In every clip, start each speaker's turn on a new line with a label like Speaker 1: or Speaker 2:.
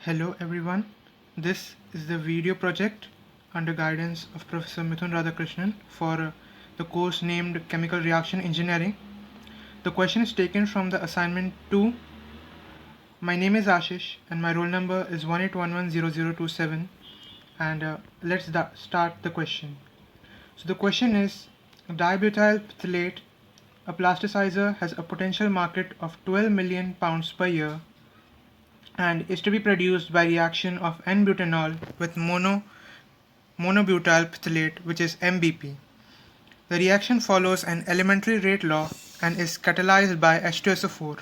Speaker 1: Hello everyone, this is the video project under guidance of Professor Mithun Radhakrishnan for the course named Chemical Reaction Engineering. The question is taken from the assignment 2. My name is Ashish and my roll number is 18110027 and let's start the question. So the question is, dibutyl phthalate, a plasticizer, has a potential market of 12 million pounds per year and is to be produced by reaction of N-butanol with monobutyl phthalate, which is MBP. The reaction follows an elementary rate law and is catalyzed by H2SO4.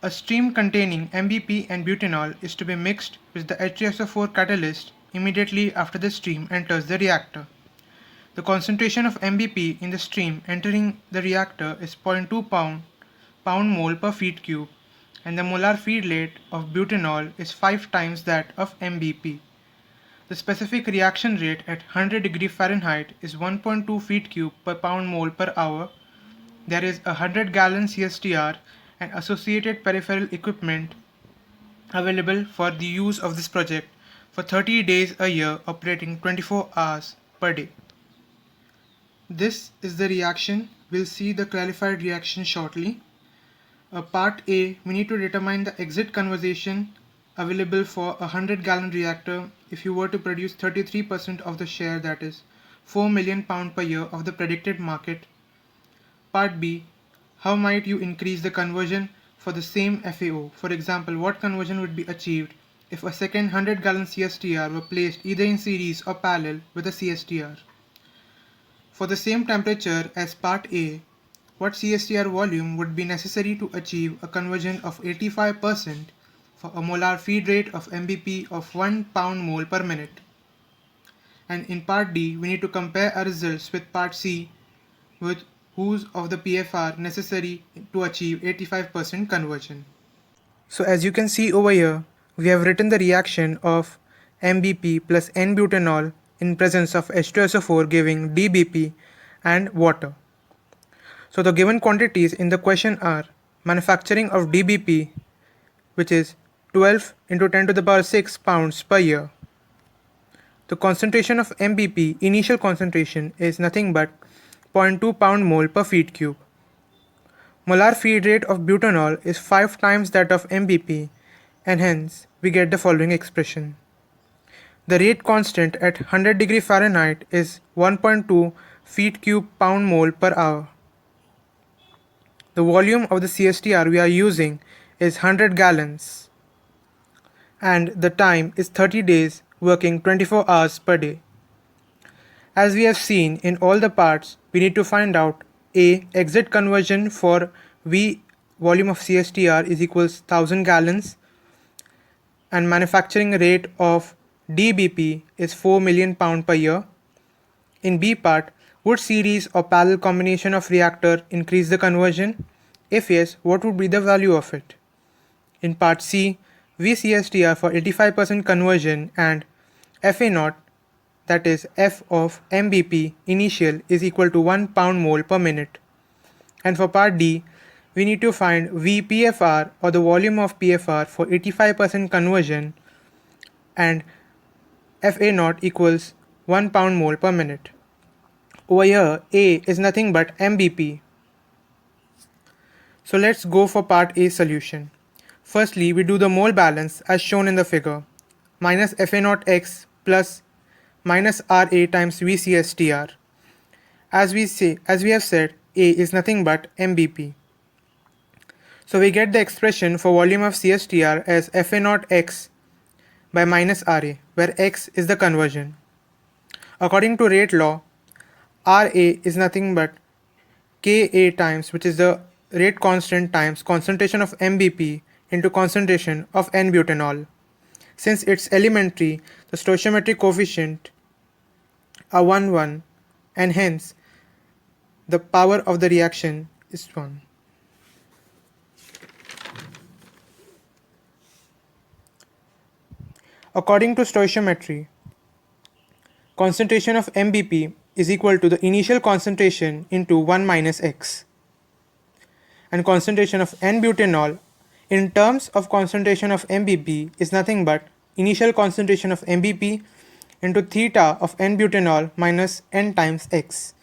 Speaker 1: A stream containing MBP and butanol is to be mixed with the H2SO4 catalyst immediately after the stream enters the reactor. The concentration of MBP in the stream entering the reactor is 0.2 pound mole per feet cube, and the molar feed rate of butanol is 5 times that of MBP. The specific reaction rate at 100 degree Fahrenheit is 1.2 feet cube per pound mole per hour. There is a 100 gallon CSTR and associated peripheral equipment available for the use of this project for 30 days a year, operating 24 hours per day. This is the reaction. We'll see the clarified reaction shortly. Part A, we need to determine the exit conversion available for a 100 gallon reactor if you were to produce 33% of the share, that is 4 million pound per year of the predicted market. Part B, how might you increase the conversion for the same FAO? For example, what conversion would be achieved if a second 100 gallon CSTR were placed either in series or parallel with a CSTR? For the same temperature as Part A, what CSTR volume would be necessary to achieve a conversion of 85% for a molar feed rate of MBP of 1 pound mole per minute? And in Part D, we need to compare our results with Part C with whose of the PFR necessary to achieve 85% conversion. So as you can see over here, we have written the reaction of MBP plus N-butanol in presence of H2SO4 giving DBP and water. So the given quantities in the question are manufacturing of DBP, which is 12 into 10 to the power 6 pounds per year. The concentration of MBP, initial concentration, is nothing but 0.2 pound mole per feet cube. Molar feed rate of butanol is 5 times that of MBP, and hence we get the following expression. The rate constant at 100 degree Fahrenheit is 1.2 feet cube pound mole per hour. The volume of the CSTR we are using is 100 gallons and the time is 30 days, working 24 hours per day. As we have seen in all the parts, we need to find out A, exit conversion for V volume of CSTR is equals 1000 gallons and manufacturing rate of DBP is 4 million pound per year. In B part, would series or parallel combination of reactor increase the conversion? If yes, what would be the value of it? In part C, VCSTR for 85% conversion and FA0, that is F of MBP initial, is equal to 1 pound mole per minute. And for part D, we need to find VPFR or the volume of PFR for 85% conversion and FA0 equals 1 pound mole per minute. Over here, A is nothing but MBP. So let's go for part A solution. Firstly, we do the mole balance as shown in the figure. Minus FA0x plus minus RA times VCSTR. As we have said, A is nothing but MBP. So we get the expression for volume of CSTR as FA0x by minus RA, where x is the conversion. According to rate law, RA is nothing but Ka times, which is the rate constant times concentration of MBP into concentration of N-butanol. Since it's elementary, the stoichiometric coefficient are 1, 1, and hence the power of the reaction is 1. According to stoichiometry, concentration of MBP is equal to the initial concentration into 1 minus x, and concentration of N-butanol in terms of concentration of MBP is nothing but initial concentration of MBP into theta of N-butanol minus N times X,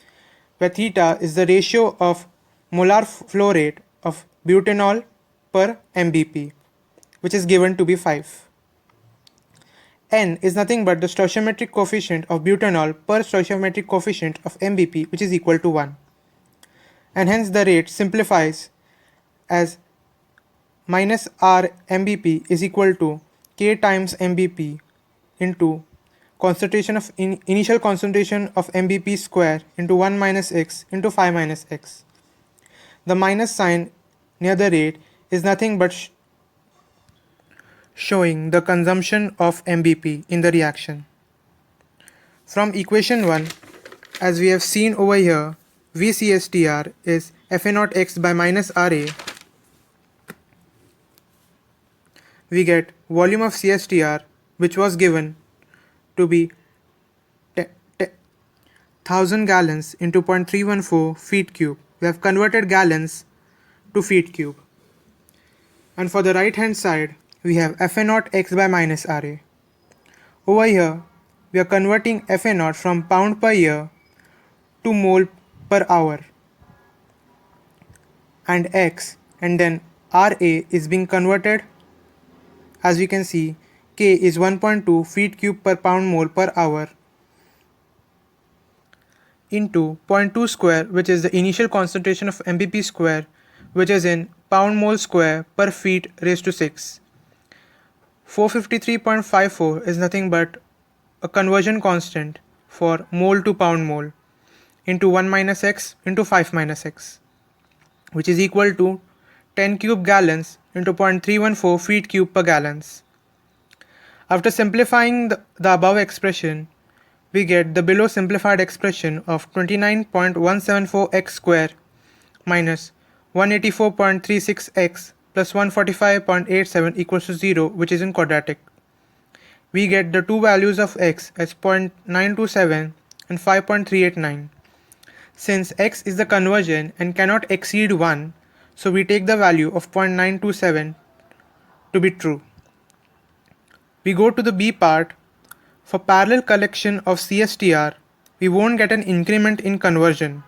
Speaker 1: where theta is the ratio of molar flow rate of butanol per MBP, which is given to be 5. N is nothing but the stoichiometric coefficient of butanol per stoichiometric coefficient of MBP, which is equal to 1. And hence the rate simplifies as minus R MBP is equal to K times MBP into concentration of initial concentration of MBP square into 1 minus X into 5 minus X. The minus sign near the rate is nothing but showing the consumption of MBP in the reaction. From equation 1, as we have seen over here, VCSTR is Fa0x by minus Ra. We get volume of CSTR, which was given to be 1000 gallons into 0.314 feet cube. We have converted gallons to feet cube. And for the right hand side, we have Fa0x by minus Ra. Over here, we are converting Fa0 from pound per year to mole per hour. And X, and then Ra is being converted. As we can see, K is 1.2 feet cube per pound mole per hour into 0.2 square, which is the initial concentration of MBP square, which is in pound mole square per feet raised to 6. 453.54 is nothing but a conversion constant for mole to pound mole into 1 minus X into 5 minus X, which is equal to 10 cube gallons into 0.314 feet cube per gallons. After simplifying the above expression, we get the below simplified expression of 29.174x square minus 184.36x plus 145.87 equals to 0, which is in quadratic. We get the two values of x as 0.927 and 5.389. Since x is the conversion and cannot exceed 1, so we take the value of 0.927 to be true. We go to the B part. For parallel collection of CSTR, we won't get an increment in conversion,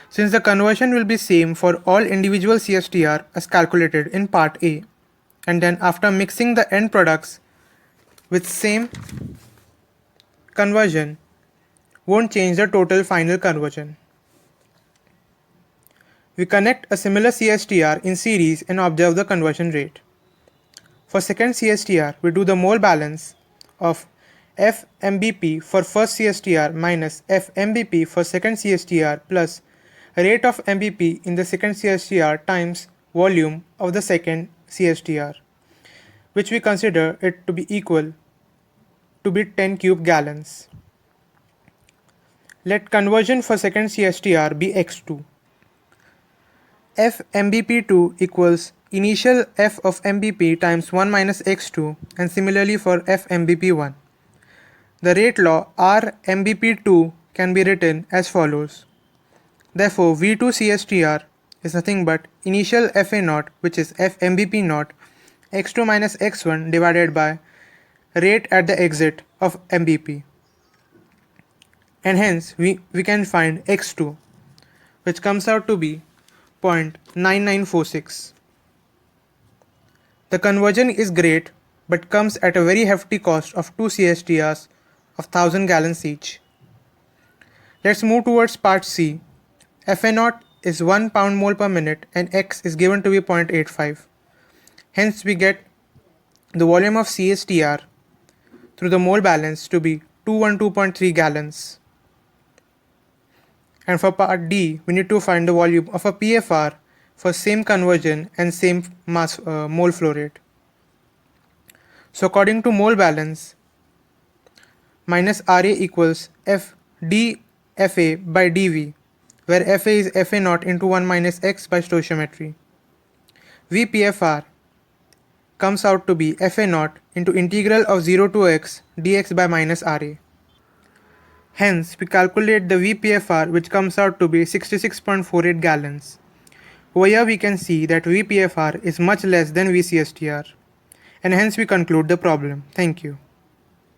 Speaker 1: since the conversion will be same for all individual CSTR as calculated in part A, and then after mixing the end products with same conversion, won't change the total final conversion. We connect a similar CSTR in series and observe the conversion rate. For second CSTR, we do the mole balance of FMBP for first CSTR minus FMBP for second CSTR plus rate of MBP in the second CSTR times volume of the second CSTR, which we consider it to be equal to be 10 cube gallons. Let conversion for second CSTR be x2. FMBP2 equals initial F of MBP times 1 minus x2, and similarly for FMBP1. The rate law RMBP2 can be written as follows. Therefore, V2CSTR is nothing but initial FA0, which is FMBP0, x2 minus x1 divided by rate at the exit of MBP. And hence, we can find x2, which comes out to be 0.9946. The conversion is great, but comes at a very hefty cost of 2 CSTRs of 1000 gallons each. Let's move towards part C. Fa0 is 1 pound mole per minute and X is given to be 0.85. Hence we get the volume of CSTR through the mole balance to be 212.3 gallons. And for part D, we need to find the volume of a PFR for same conversion and same mass mole flow rate. So according to mole balance, minus Ra equals F dFA by dV, where Fa is Fa0 into 1 minus X by stoichiometry. VPFR comes out to be Fa0 into integral of 0 to x dx by minus Ra. Hence, we calculate the VPFR, which comes out to be 66.48 gallons. Over here we can see that VPFR is much less than VCSTR, and hence we conclude the problem. Thank you.